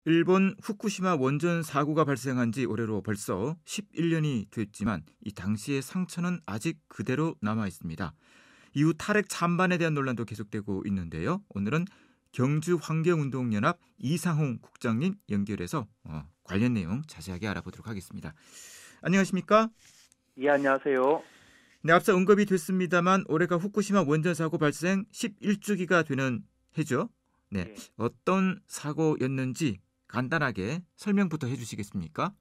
일본 후쿠시마 원전 사고가 발생한 지 올해로 벌써 11년이 됐지만 이 당시의 상처는 아직 그대로 남아 있습니다. 이후 탈핵 찬반에 대한 논란도 계속되고 있는데요. 오늘은 경주환경운동연합 이상홍 국장님 연결해서 관련 내용 자세하게 알아보도록 하겠습니다. 안녕하십니까? 예, 안녕하세요. 네, 앞서 언급이 됐습니다만 올해가 후쿠시마 원전 사고 발생 11주기가 되는 해죠. 네, 예. 어떤 사고였는지 간단하게 설명부터 해주시겠습니까?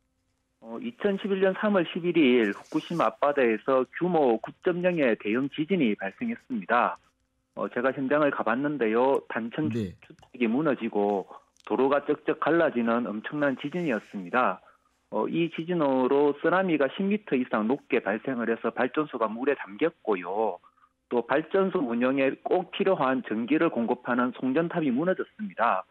2011년 3월 11일 후쿠시마 앞바다에서 규모 9.0의 대형 지진이 발생했습니다. 제가 현장을 가봤는데요. 단층 네. 주택이 무너지고 도로가 쩍쩍 갈라지는 엄청난 지진이었습니다. 이 지진으로 쓰나미가 10m 이상 높게 발생을 해서 발전소가 물에 잠겼고요. 또 발전소 운영에 꼭 필요한 전기를 공급하는 송전탑이 무너졌습니다.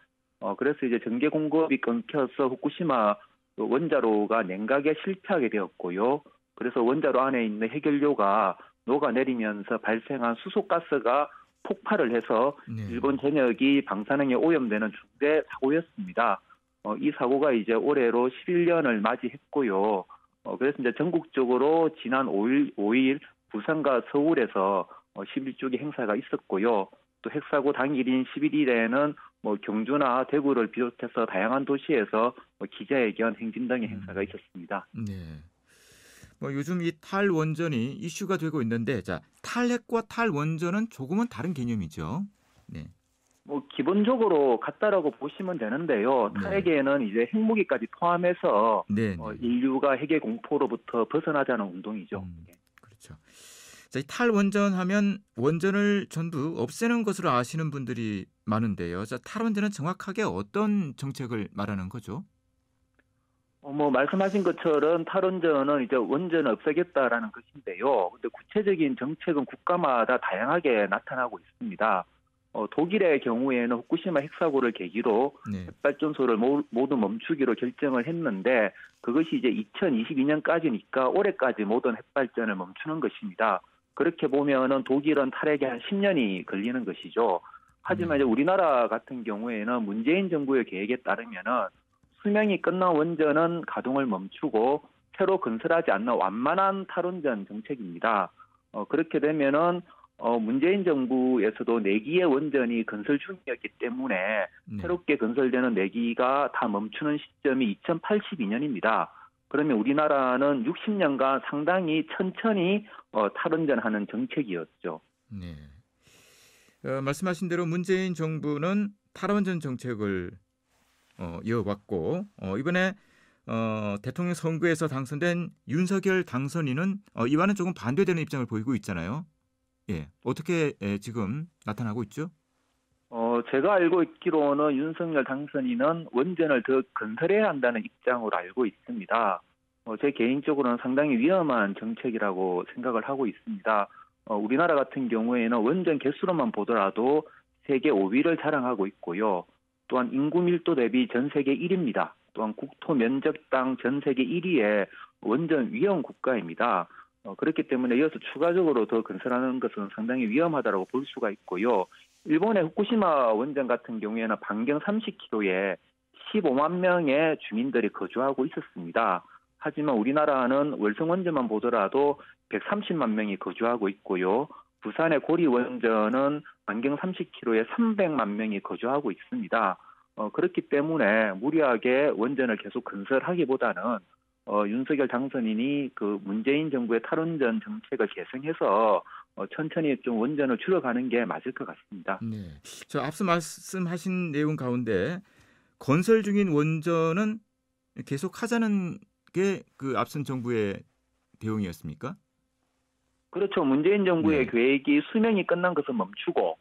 그래서 이제 전기 공급이 끊겨서 후쿠시마 원자로가 냉각에 실패하게 되었고요. 그래서 원자로 안에 있는 해결료가 녹아내리면서 발생한 수소가스가 폭발을 해서 네. 일본 전역이 방사능에 오염되는 중대 사고였습니다. 이 사고가 이제 올해로 11년을 맞이했고요. 그래서 이제 전국적으로 지난 5일 부산과 서울에서 11주기 행사가 있었고요. 또 핵사고 당일인 11일에는 경주나 대구를 비롯해서 다양한 도시에서 기자회견, 행진 등의 행사가 있었습니다. 네. 요즘 이 탈원전이 이슈가 되고 있는데, 자, 탈핵과 탈원전은 조금은 다른 개념이죠. 네. 기본적으로 같다라고 보시면 되는데요. 네. 탈핵에는 이제 핵무기까지 포함해서 네. 인류가 핵의 공포로부터 벗어나자는 운동이죠. 그렇죠. 자, 이 탈원전 하면 원전을 전부 없애는 것으로 아시는 분들이 많은데요. 자, 탈원전은 정확하게 어떤 정책을 말하는 거죠? 말씀하신 것처럼 탈원전은 이제 원전을 없애겠다라는 것인데요. 근데 구체적인 정책은 국가마다 다양하게 나타나고 있습니다. 독일의 경우에는 후쿠시마 핵사고를 계기로 네. 핵발전소를 모두 멈추기로 결정을 했는데 그것이 이제 2022년까지니까 올해까지 모든 핵발전을 멈추는 것입니다. 그렇게 보면은 독일은 탈핵에 한 10년이 걸리는 것이죠. 하지만 이제 우리나라 같은 경우에는 문재인 정부의 계획에 따르면은 수명이 끝난 원전은 가동을 멈추고 새로 건설하지 않는 완만한 탈원전 정책입니다. 그렇게 되면은 문재인 정부에서도 4기의 원전이 건설 중이었기 때문에 새롭게 건설되는 4기가 다 멈추는 시점이 2082년입니다. 그러면 우리나라는 60년간 상당히 천천히 탈원전하는 정책이었죠. 네. 말씀하신 대로 문재인 정부는 탈원전 정책을 이어왔고 이번에 대통령 선거에서 당선된 윤석열 당선인은 이와는 조금 반대되는 입장을 보이고 있잖아요. 예, 어떻게 지금 나타나고 있죠? 제가 알고 있기로는 윤석열 당선인은 원전을 더 건설해야 한다는 입장으로 알고 있습니다. 제 개인적으로는 상당히 위험한 정책이라고 생각을 하고 있습니다. 우리나라 같은 경우에는 원전 개수로만 보더라도 세계 5위를 자랑하고 있고요. 또한 인구 밀도 대비 전 세계 1위입니다. 또한 국토 면적당 전 세계 1위의 원전 위험 국가입니다. 그렇기 때문에 이어서 추가적으로 더 건설하는 것은 상당히 위험하다고 볼 수가 있고요. 일본의 후쿠시마 원전 같은 경우에는 반경 30km에 15만 명의 주민들이 거주하고 있었습니다. 하지만 우리나라는 월성 원전만 보더라도 130만 명이 거주하고 있고요. 부산의 고리 원전은 반경 30km에 300만 명이 거주하고 있습니다. 그렇기 때문에 무리하게 원전을 계속 건설하기보다는 윤석열 당선인이 그 문재인 정부의 탈원전 정책을 개선해서 천천히 좀 원전을 줄여가는 게 맞을 것 같습니다. 네. 저 앞서 말씀하신 내용 가운데 건설 중인 원전은 계속 하자는 게 그 앞선 정부의 대응이었습니까? 그렇죠. 문재인 정부의 계획이 수명이 끝난 것은 멈추고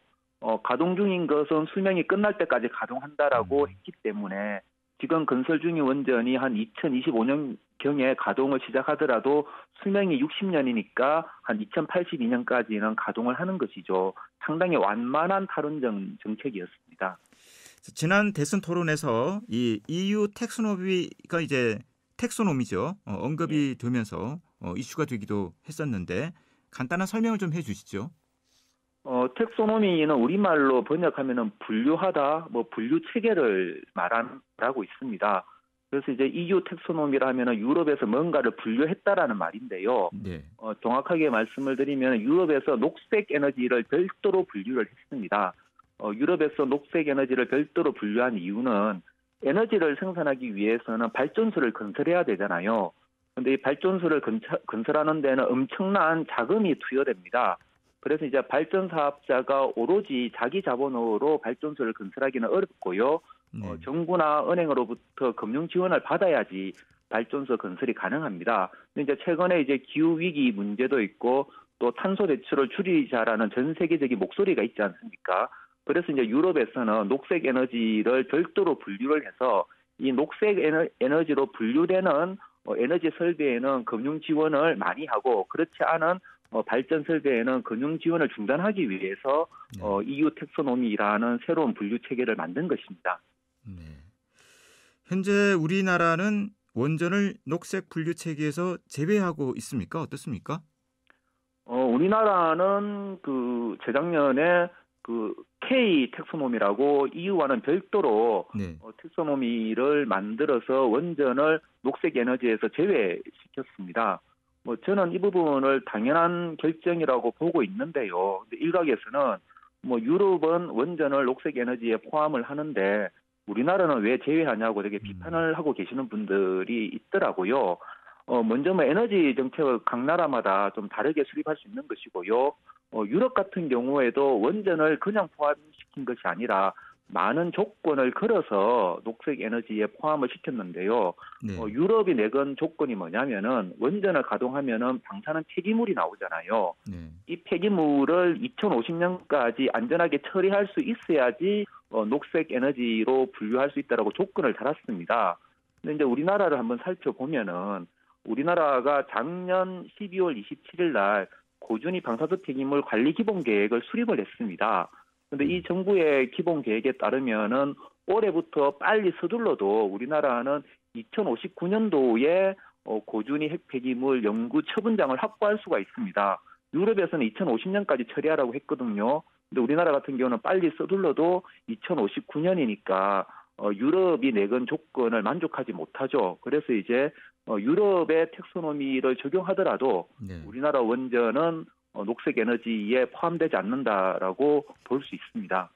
가동 중인 것은 수명이 끝날 때까지 가동한다라고 했기 때문에 지금 건설 중인 원전이 한 2025년경에 가동을 시작하더라도 수명이 60년이니까 한 2082년까지는 가동을 하는 것이죠. 상당히 완만한 탈원전 정책이었습니다. 지난 대선 토론에서 이 EU 텍소노미가 이제 텍소노미죠. 언급이 되면서 이슈가 되기도 했었는데 간단한 설명을 좀 해주시죠. 텍소노미는 우리말로 번역하면은 분류하다, 뭐 분류 체계를 말하고 있습니다. 그래서 이제 EU 텍소노미라 하면은 유럽에서 뭔가를 분류했다라는 말인데요. 네. 정확하게 말씀을 드리면 유럽에서 녹색 에너지를 별도로 분류를 했습니다. 유럽에서 녹색 에너지를 별도로 분류한 이유는 에너지를 생산하기 위해서는 발전소를 건설해야 되잖아요. 근데 이 발전소를 건설하는 데는 엄청난 자금이 투여됩니다. 그래서 이제 발전 사업자가 오로지 자기 자본으로 발전소를 건설하기는 어렵고요. 네. 정부나 은행으로부터 금융 지원을 받아야지 발전소 건설이 가능합니다. 근데 이제 최근에 이제 기후 위기 문제도 있고 또 탄소 배출을 줄이자라는 전 세계적인 목소리가 있지 않습니까? 그래서 이제 유럽에서는 녹색 에너지를 별도로 분류를 해서 이 녹색 에너지로 분류되는 에너지 설비에는 금융 지원을 많이 하고 그렇지 않은 발전 설비에는 금융 지원을 중단하기 위해서 네. EU 텍소노미라는 새로운 분류 체계를 만든 것입니다. 네. 현재 우리나라는 원전을 녹색 분류 체계에서 제외하고 있습니까? 어떻습니까? 우리나라는 그 재작년에 그 K 텍소노미라고 EU와는 별도로 네. 텍소노미를 만들어서 원전을 녹색 에너지에서 제외시켰습니다. 저는 이 부분을 당연한 결정이라고 보고 있는데요. 근데 일각에서는 유럽은 원전을 녹색 에너지에 포함을 하는데 우리나라는 왜 제외하냐고 되게 비판을 하고 계시는 분들이 있더라고요. 먼저 에너지 정책을 각 나라마다 좀 다르게 수립할 수 있는 것이고요. 유럽 같은 경우에도 원전을 그냥 포함시킨 것이 아니라 많은 조건을 걸어서 녹색 에너지에 포함을 시켰는데요. 네. 유럽이 내건 조건이 뭐냐면은 원전을 가동하면은 방사능 폐기물이 나오잖아요. 네. 이 폐기물을 2050년까지 안전하게 처리할 수 있어야지 녹색 에너지로 분류할 수 있다라고 조건을 달았습니다. 근데 이제 우리나라를 한번 살펴보면은 우리나라가 작년 12월 27일 날 고준위 방사능 폐기물 관리 기본 계획을 수립을 했습니다. 근데 이 정부의 기본 계획에 따르면은 올해부터 빨리 서둘러도 우리나라는 2059년도에 고준위 핵폐기물 연구 처분장을 확보할 수가 있습니다. 유럽에서는 2050년까지 처리하라고 했거든요. 근데 우리나라 같은 경우는 빨리 서둘러도 2059년이니까 유럽이 내건 조건을 만족하지 못하죠. 그래서 이제 유럽의 텍소노미를 적용하더라도 네. 우리나라 원전은 녹색 에너지에 포함되지 않는다라고 볼 수 있습니다.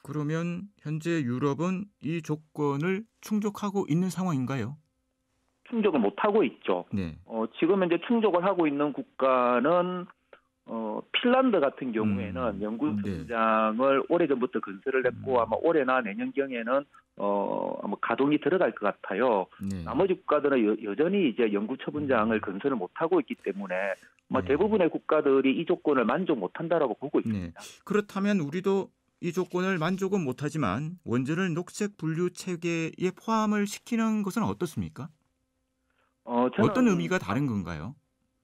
그러면 현재 유럽은 이 조건을 충족하고 있는 상황인가요? 충족을 못하고 있죠. 네. 지금 현재 충족을 하고 있는 국가는 핀란드 같은 경우에는 연구 처분장을 오래전부터 건설을 했고 아마 올해나 내년경에는 아마 가동이 들어갈 것 같아요. 네. 나머지 국가들은 여전히 이제 연구 처분장을 건설을 못하고 있기 때문에 대부분의 국가들이 이 조건을 만족 못한다라고 보고 있습니다. 네. 그렇다면 우리도 이 조건을 만족은 못하지만 원전을 녹색 분류 체계에 포함을 시키는 것은 어떻습니까? 어떤 의미가 다른 건가요?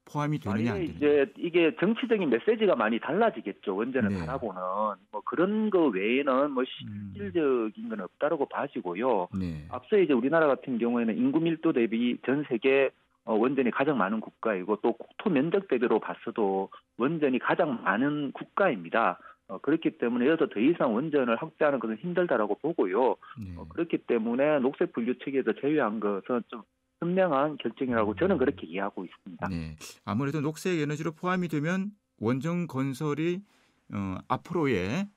포함이 되느냐 안 되느냐. 이제 이게 정치적인 메시지가 많이 달라지겠죠. 원전을 네. 바라보는 그런 거 외에는 실질적인 건 없다라고 봐지고요. 네. 앞서 이제 우리나라 같은 경우에는 인구 밀도 대비 전 세계 원전이 가장 많은 국가이고 또 국토 면적 대비로 봤어도 원전이 가장 많은 국가입니다. 그렇기 때문에 여기서 더 이상 원전을 확대하는 것은 힘들다라고 보고요. 네. 그렇기 때문에 녹색 분류 체계에서 제외한 것은 좀 현명한 결정이라고 저는 그렇게 이해하고 있습니다. 네, 아무래도 녹색 에너지로 포함이 되면 원전 건설이 앞으로의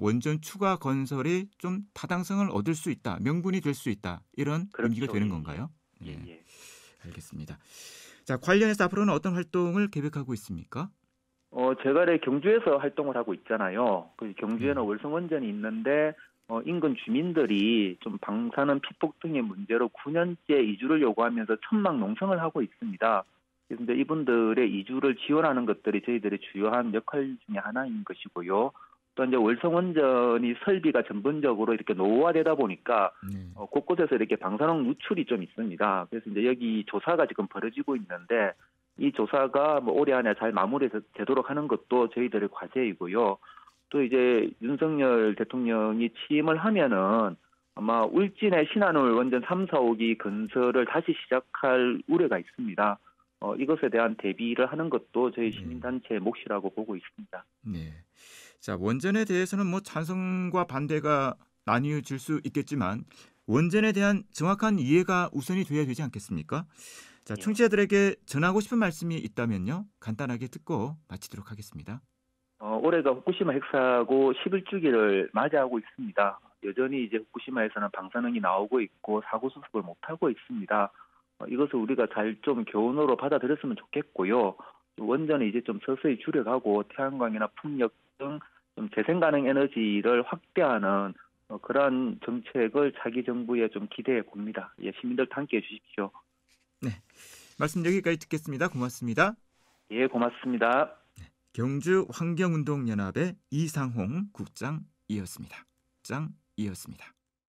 원전 추가 건설이 좀 타당성을 얻을 수 있다, 명분이 될 수 있다 이런 그렇죠. 의미가 되는 건가요? 예. 네, 알겠습니다. 자, 관련해서 앞으로는 어떤 활동을 계획하고 있습니까? 제가 경주에서 활동을 하고 있잖아요. 그 경주에는 월성 원전이 있는데 인근 주민들이 좀 방사능 피폭 등의 문제로 9년째 이주를 요구하면서 천막 농성을 하고 있습니다. 그런데 이분들의 이주를 지원하는 것들이 저희들의 주요한 역할 중에 하나인 것이고요. 또 이제 월성 원전이 설비가 전반적으로 이렇게 노후화되다 보니까 곳곳에서 이렇게 방사능 누출이 좀 있습니다. 그래서 이제 여기 조사가 지금 벌어지고 있는데 이 조사가 올해 안에 잘 마무리되도록 하는 것도 저희들의 과제이고요. 또 이제 윤석열 대통령이 취임을 하면은 아마 울진의 신한울 원전 3, 4호기 건설을 다시 시작할 우려가 있습니다. 이것에 대한 대비를 하는 것도 저희 시민단체의 몫이라고 보고 있습니다. 네. 자, 원전에 대해서는 뭐 찬성과 반대가 나뉘어질 수 있겠지만 원전에 대한 정확한 이해가 우선이 돼야 되지 않겠습니까? 자, 예. 청취자들에게 전하고 싶은 말씀이 있다면요. 간단하게 듣고 마치도록 하겠습니다. 올해가 후쿠시마 핵사고 11주기를 맞이하고 있습니다. 여전히 이제 후쿠시마에서는 방사능이 나오고 있고 사고 수습을 못하고 있습니다. 이것을 우리가 잘 좀 교훈으로 받아들였으면 좋겠고요. 원전을 이제 좀 서서히 줄여가고 태양광이나 풍력 등 좀 재생 가능 에너지를 확대하는 그러한 정책을 차기 정부에 좀 기대해 봅니다. 예, 시민들도 함께해 주십시오. 네, 말씀 여기까지 듣겠습니다. 고맙습니다. 예, 고맙습니다. 경주 환경운동연합의 이상홍 국장이었습니다. 국장이었습니다.